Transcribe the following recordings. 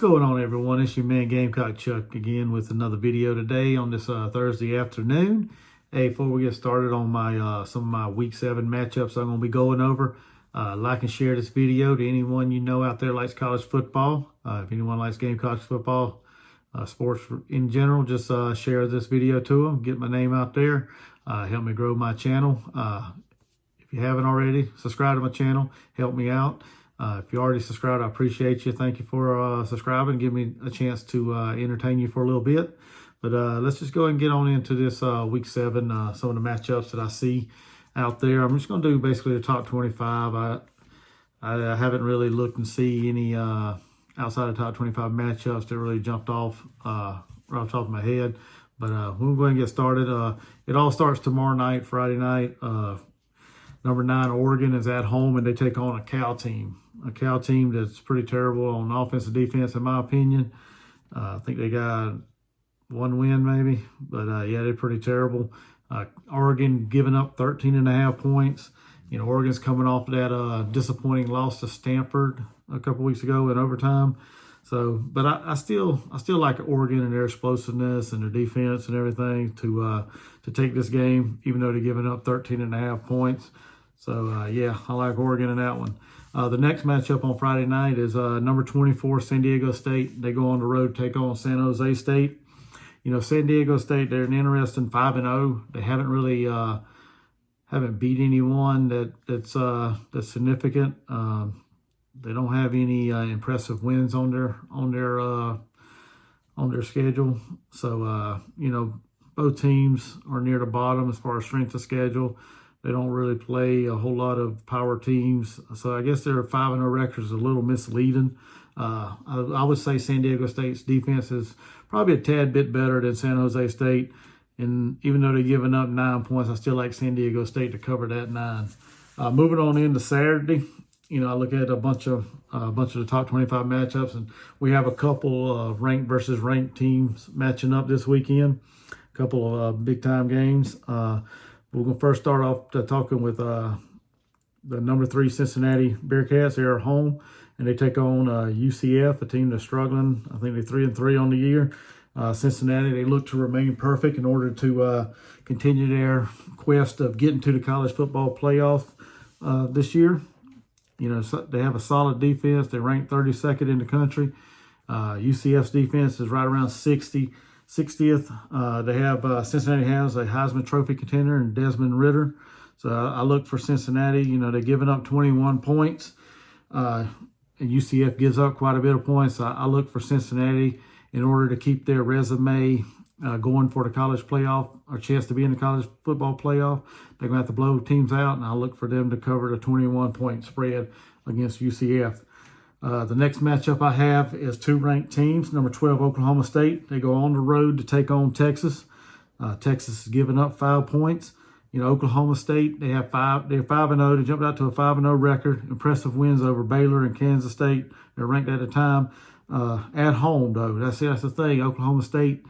going on, everyone? It's your man Gamecock Chuck again with another video today on this Thursday afternoon. Hey, before we get started on my some of my Week 7 matchups I'm going to be going over, like and share this video to anyone you know out there likes college football. If anyone likes Gamecock football, sports in general, just share this video to them. Get my name out there. Help me grow my channel. If you haven't already, subscribe to my channel. Help me out. If you already subscribed, I appreciate you. Thank you for subscribing. Give me a chance to entertain you for a little bit. But let's just go ahead and get on into this Week 7, some of the matchups that I see out there. I'm just going to do basically the top 25. I haven't really looked and see any outside of top 25 matchups that really jumped off right off the top of my head. But we'll go ahead and get started. It all starts tomorrow night, Friday night. Number 9, Oregon is at home, and they take on a Cal team. A Cal team that's pretty terrible on offense and defense, in my opinion. I think they got one win, maybe. But, yeah, they're pretty terrible. Oregon giving up 13.5 points. You know, Oregon's coming off that disappointing loss to Stanford a couple weeks ago in overtime. So, but I still like Oregon and their explosiveness and their defense and everything to take this game, even though they're giving up 13.5 points. So, yeah, I like Oregon in that one. The next matchup on Friday night is number 24, San Diego State. They go on the road to take on San Jose State. You know, San Diego State, they're an interesting 5-0. They haven't really haven't beat anyone that's significant. They don't have any impressive wins on their schedule. So, you know, both teams are near the bottom as far as strength of schedule. They don't really play a whole lot of power teams. So I guess their 5-0 record is a little misleading. I would say San Diego State's defense is probably a tad bit better than San Jose State. And even though they're giving up 9 points, I still like San Diego State to cover that 9. Moving on into Saturday, you know, I look at a bunch of the top 25 matchups, and we have a couple of ranked versus ranked teams matching up this weekend. A couple of big-time games. We're going to first start off talking with the number 3 Cincinnati Bearcats. They're at home, and they take on UCF, a team that's struggling. I think they're 3-3 on the year. Cincinnati, they look to remain perfect in order to continue their quest of getting to the college football playoff this year. You know, so they have a solid defense. They're ranked 32nd in the country. UCF's defense is right around 60th. They have Cincinnati has a Heisman Trophy contender in Desmond Ridder. So I look for Cincinnati. You know, they're giving up 21 points. And UCF gives up quite a bit of points. I look for Cincinnati in order to keep their resume going for the college playoff, or chance to be in the college football playoff. They're going to have to blow teams out, and I look for them to cover the 21-point spread against UCF. The next matchup I have is 2 ranked teams. Number 12, Oklahoma State. They go on the road to take on Texas. Texas is giving up 5 points. You know, Oklahoma State, they're 5-0. They jumped out to a 5-0 record. Impressive wins over Baylor and Kansas State. They're ranked at the time. At home, though, that's the thing. Oklahoma State,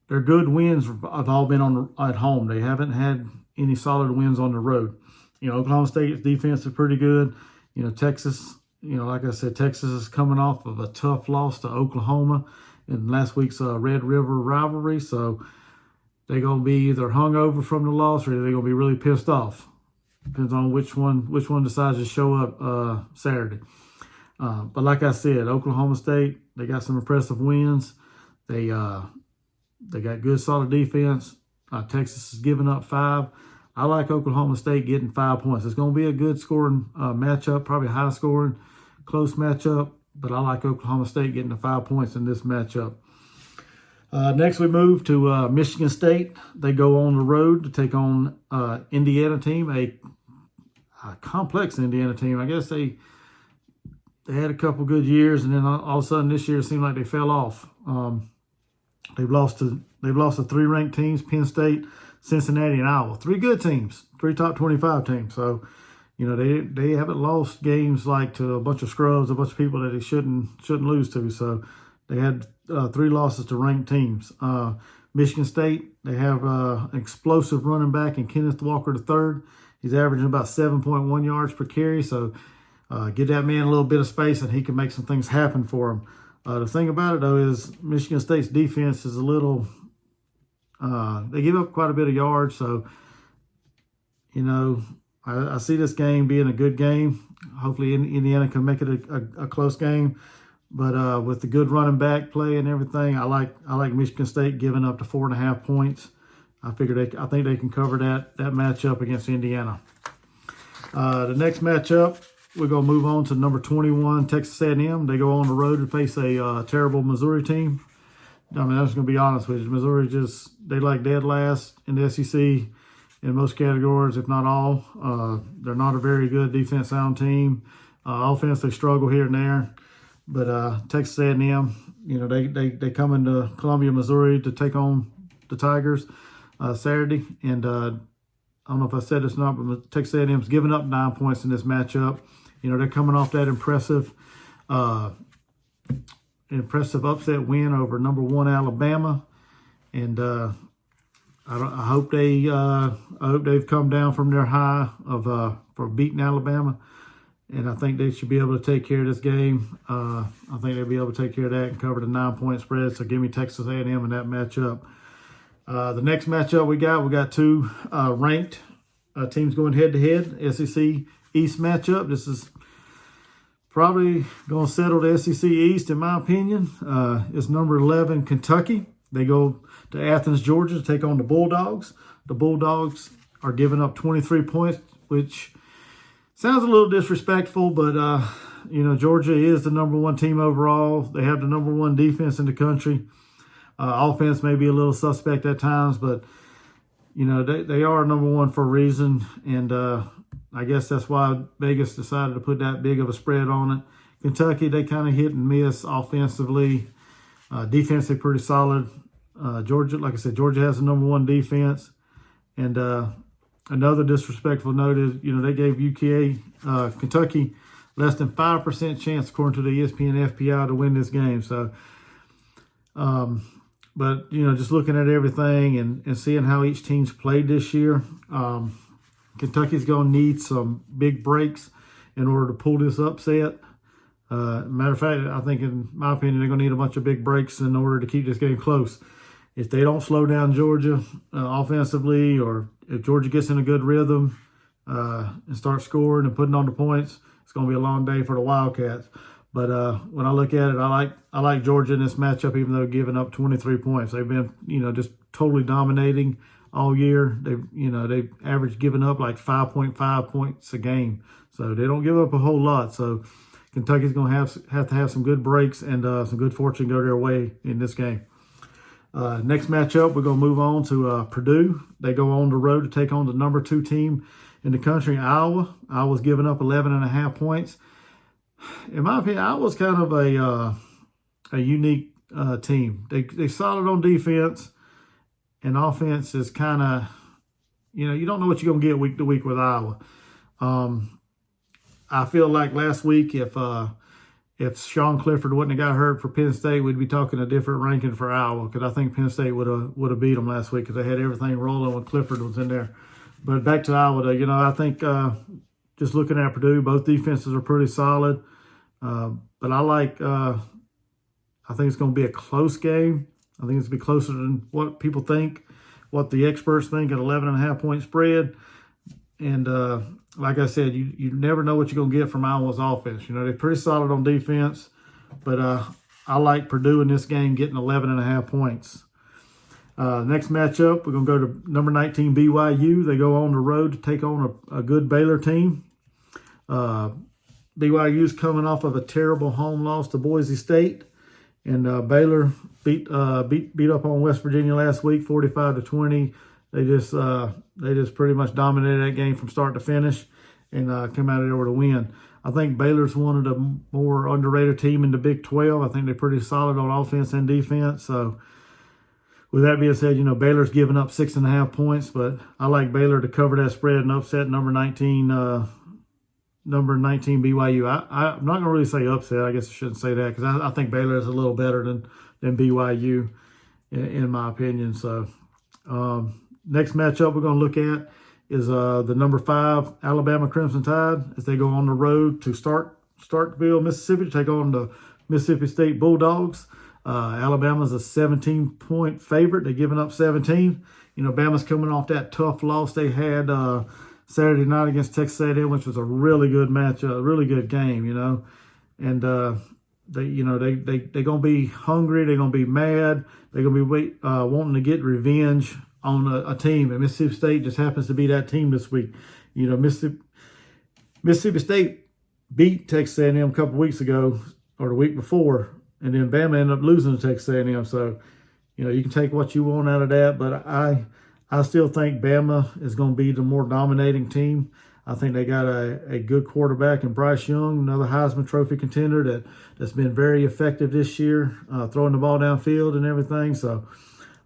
their good wins have all been at home. They haven't had any solid wins on the road. You know, Oklahoma State's defense is pretty good. You know, Texas, you know, like I said, Texas is coming off of a tough loss to Oklahoma in last week's Red River rivalry. So they're going to be either hungover from the loss, or they're going to be really pissed off. Depends on which one decides to show up Saturday. But like I said, Oklahoma State, they got some impressive wins. They got good, solid defense. Texas is giving up 5. I like Oklahoma State getting 5 points. It's going to be a good scoring matchup, probably high scoring, close matchup. But I like Oklahoma State getting the 5 points in this matchup. Next, we move to Michigan State. They go on the road to take on Indiana team, a complex Indiana team. I guess they had a couple good years, and then all of a sudden this year it seemed like they fell off. They've lost to 3 ranked teams: Penn State, Cincinnati, and Iowa. 3 good teams, 3 top 25 teams. So, you know, they haven't lost games like to a bunch of scrubs, a bunch of people that they shouldn't lose to. So they had 3 losses to ranked teams. Michigan State, they have an explosive running back in Kenneth Walker III. He's averaging about 7.1 yards per carry. So get that man a little bit of space, and he can make some things happen for him. The thing about it, though, is Michigan State's defense is a little, they give up quite a bit of yards. So, I see this game being a good game. Hopefully Indiana can make it a close game. But with the good running back play and everything, I like Michigan State giving up to 4.5 points. I think they can cover that matchup against Indiana. The next matchup, we're going to move on to number 21, Texas A&M. They go on the road to face a terrible Missouri team. I mean, I'm just going to be honest with you. Missouri they like dead last in the SEC in most categories, if not all. They're not a very good defense-sound team. Offense, they struggle here and there. But Texas A&M, they come into Columbia, Missouri to take on the Tigers Saturday. And I don't know if I said this or not, but Texas A&M's giving up 9 points in this matchup. They're coming off that impressive upset win over number 1 Alabama, and I hope they've come down from their high of for beating Alabama, and I think they should be able to take care of this game. I think they'll be able to take care of that and cover the 9-point spread. So give me Texas A&M in that matchup. The next matchup we got two ranked teams going head-to-head, SEC East matchup. This is probably going to settle the SEC East, in my opinion. It's number 11, Kentucky. They go to Athens, Georgia to take on the Bulldogs. The Bulldogs are giving up 23 points, which sounds a little disrespectful, but, Georgia is the number 1 team overall. They have the number 1 defense in the country. Offense may be a little suspect at times, but, they are number 1 for a reason. And I guess that's why Vegas decided to put that big of a spread on it. Kentucky, they kind of hit and miss offensively. Defensively pretty solid. Georgia, like I said, Georgia has the number 1 defense. And another disrespectful note is, they gave Kentucky less than 5% chance, according to the ESPN FPI, to win this game. So, but, just looking at everything and seeing how each team's played this year, Kentucky's going to need some big breaks in order to pull this upset. Matter of fact, I think, in my opinion, they're going to need a bunch of big breaks in order to keep this game close. If they don't slow down Georgia offensively, or if Georgia gets in a good rhythm and starts scoring and putting on the points, it's going to be a long day for the Wildcats. But when I look at it, I like Georgia in this matchup, even though giving up 23 points. They've been, just totally dominating all year. They've averaged giving up like 5.5 points a game. So they don't give up a whole lot. So Kentucky's going to have to have some good breaks and some good fortune go their way in this game. Next matchup, we're going to move on to Purdue. They go on the road to take on the number 2 team in the country, Iowa. Iowa's giving up 11.5 points. In my opinion, Iowa's kind of a unique team. They're solid on defense, and offense is kind of, you don't know what you're going to get week to week with Iowa. I feel like last week, if Sean Clifford wouldn't have got hurt for Penn State, we'd be talking a different ranking for Iowa, because I think Penn State would have beat them last week because they had everything rolling when Clifford was in there. But back to Iowa, though, I think just looking at Purdue, both defenses are pretty solid. But I think it's going to be a close game. I think it's going to be closer than what people think, what the experts think, an 11.5-point spread. And like I said, you never know what you're going to get from Iowa's offense. They're pretty solid on defense, but I like Purdue in this game getting 11.5 points. Next matchup, we're going to go to number 19 BYU. They go on the road to take on a good Baylor team. BYU's coming off of a terrible home loss to Boise State, and Baylor beat up on West Virginia last week, 45-20. They just pretty much dominated that game from start to finish, and come out of there with a win. I think Baylor's one of the more underrated team in the Big 12. I think they're pretty solid on offense and defense. So with that being said, Baylor's giving up 6.5 points, but I like Baylor to cover that spread and upset number 19 BYU. I'm not going to really say upset. I guess I shouldn't say that, because I think Baylor is a little better than BYU in my opinion. So next matchup we're going to look at is the number 5 Alabama Crimson Tide as they go on the road to Starkville, Mississippi, to take on the Mississippi State Bulldogs. Alabama's a 17-point favorite. They're giving up 17. You know, Bama's coming off that tough loss they had Saturday night against Texas A&M, which was a really good match, a really good game, you know. And they're gonna be hungry. They're gonna be mad. They're gonna be wanting to get revenge on a team. And Mississippi State just happens to be that team this week. You know, Mississippi State beat Texas A&M a couple weeks ago or the week before, and then Bama ended up losing to Texas A&M. So, you know, you can take what you want out of that, but I still think Bama is going to be the more dominating team. I think they got a good quarterback in Bryce Young, another Heisman Trophy contender that's been very effective this year, throwing the ball downfield and everything. So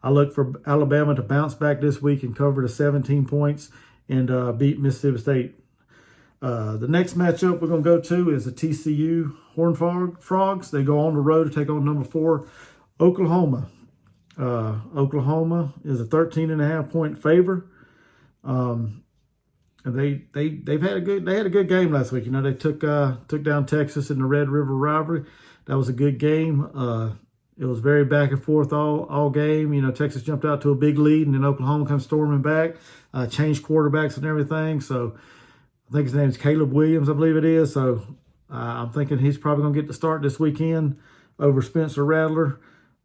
I look for Alabama to bounce back this week and cover the 17 points and beat Mississippi State. The next matchup we're going to go to is the TCU Horned Frogs. They go on the road to take on number 4, Oklahoma. Oklahoma is a 13.5-point favor. And they had a good game last week. You know, they took down Texas in the Red River rivalry. That was a good game. It was very back and forth all game. You know, Texas jumped out to a big lead, and then Oklahoma comes storming back, changed quarterbacks and everything. So I think his name's Caleb Williams, I believe it is. So I'm thinking he's probably going to get the start this weekend over Spencer Rattler.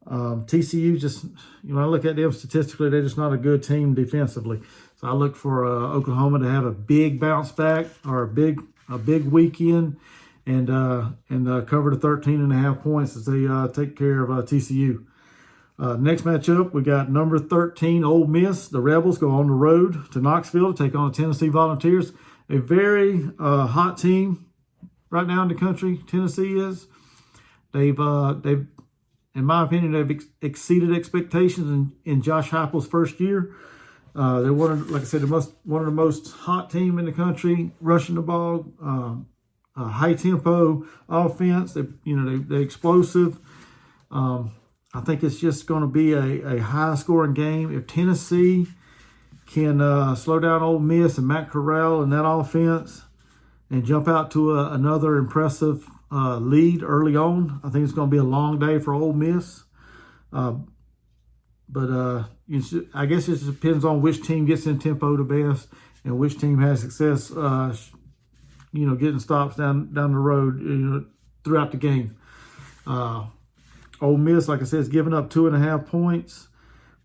TCU just, you know, I look at them statistically, they're just not a good team defensively. So I look for Oklahoma to have a big bounce back or a big weekend and cover the 13.5 points as they take care of TCU. Next matchup, we got number 13 Ole Miss. The Rebels go on the road to Knoxville to take on the Tennessee Volunteers. A very hot team right now in the country. Tennessee is. They've in my opinion, they've exceeded expectations in Josh Heupel's first year. They're like I said, one of the most hot team in the country, rushing the ball, high tempo offense. They're explosive. I think it's just going to be a high scoring game. If Tennessee can slow down Ole Miss and Matt Corral and that offense and jump out to another impressive lead early on, I think it's going to be a long day for Ole Miss. I guess it just depends on which team gets in tempo the best and which team has success, getting stops down the road, throughout the game. Ole Miss, like I said, is giving up 2.5 points,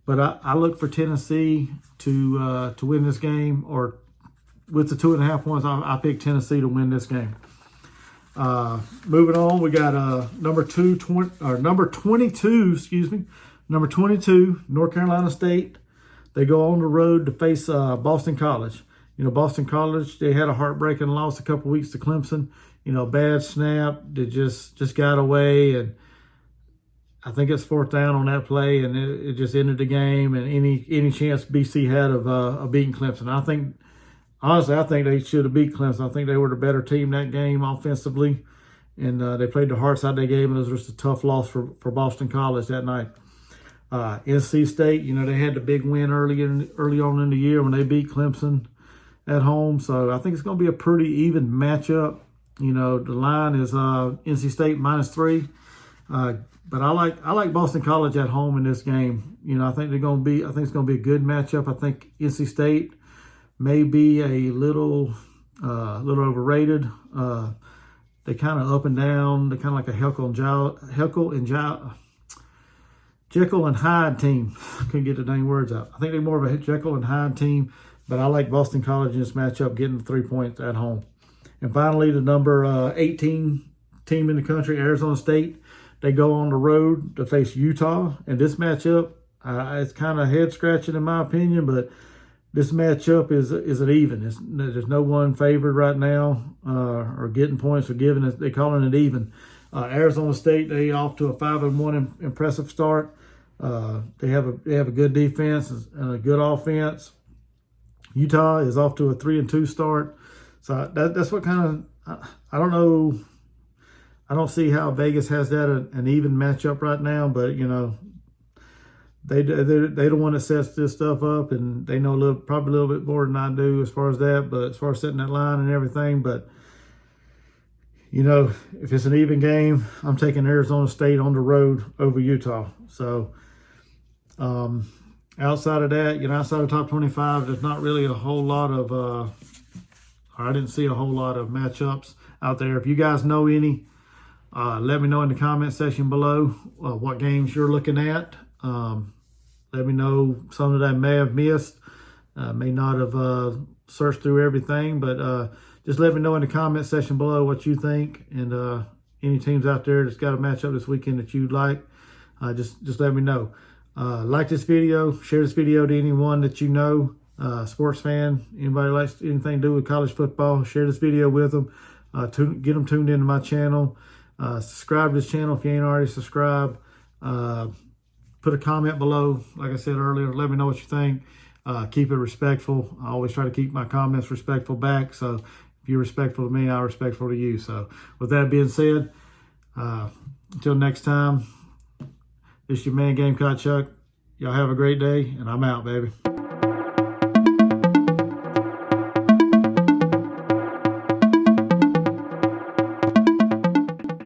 but I look for Tennessee to win this game, or with the 2.5 points, I pick Tennessee to win this game. Moving on, we got number 22, North Carolina State. They go on the road to face Boston College. You know, Boston College, they had a heartbreaking loss a couple weeks to Clemson. You know, bad snap. They just got away, and I think it's 4th down on that play, and it just ended the game. And any chance BC had of beating Clemson, honestly, I think they should have beat Clemson. I think they were the better team that game offensively, and they played the hearts out of their game. And it was just a tough loss for Boston College that night. NC State, you know, they had the big win early on in the year when they beat Clemson at home. So I think it's going to be a pretty even matchup. You know, the line is NC State -3. But I like Boston College at home in this game. You know, I think it's going to be a good matchup. I think NC State may be a little overrated. They kind of up and down. They're kind of like a Jekyll and Hyde team. I couldn't get the dang words out. I think they're more of a Jekyll and Hyde team, but I like Boston College in this matchup, getting the 3 points at home. And finally, the number 18 team in the country, Arizona State. They go on the road to face Utah. And this matchup, it's kind of head-scratching in my opinion, but this matchup is an even. There's no one favored right now or getting points or giving it. They're calling it even. Arizona State, they off to a 5-1 impressive start. They have a good defense and a good offense. Utah is off to a 3-2 start. So that's what kind of, I don't know. I don't see how Vegas has that an even matchup right now, but you know, they're the one that sets this stuff up, and they know probably a little bit more than I do as far as that. But as far as setting that line and everything, but You know, if it's an even game, I'm taking Arizona State on the road over Utah. So outside of that, you know, outside of top 25, there's not really a whole lot of, I didn't see a whole lot of matchups out there. If you guys know any, let me know in the comment section below what games you're looking at. Let me know some that I may have missed. May not have searched through everything, but just let me know in the comment section below what you think, and any teams out there that's got a matchup this weekend that you'd like, just let me know. Like this video, share this video to anyone that you know, sports fan, anybody likes anything to do with college football, share this video with them, get them tuned into my channel. Subscribe to this channel if you ain't already subscribed. Put a comment below, like I said earlier, let me know what you think. Keep it respectful. I always try to keep my comments respectful back, so if you're respectful to me, I'm respectful to you. So with that being said, until next time, this is your man Gamecock Chuck. Y'all have a great day, and I'm out, baby.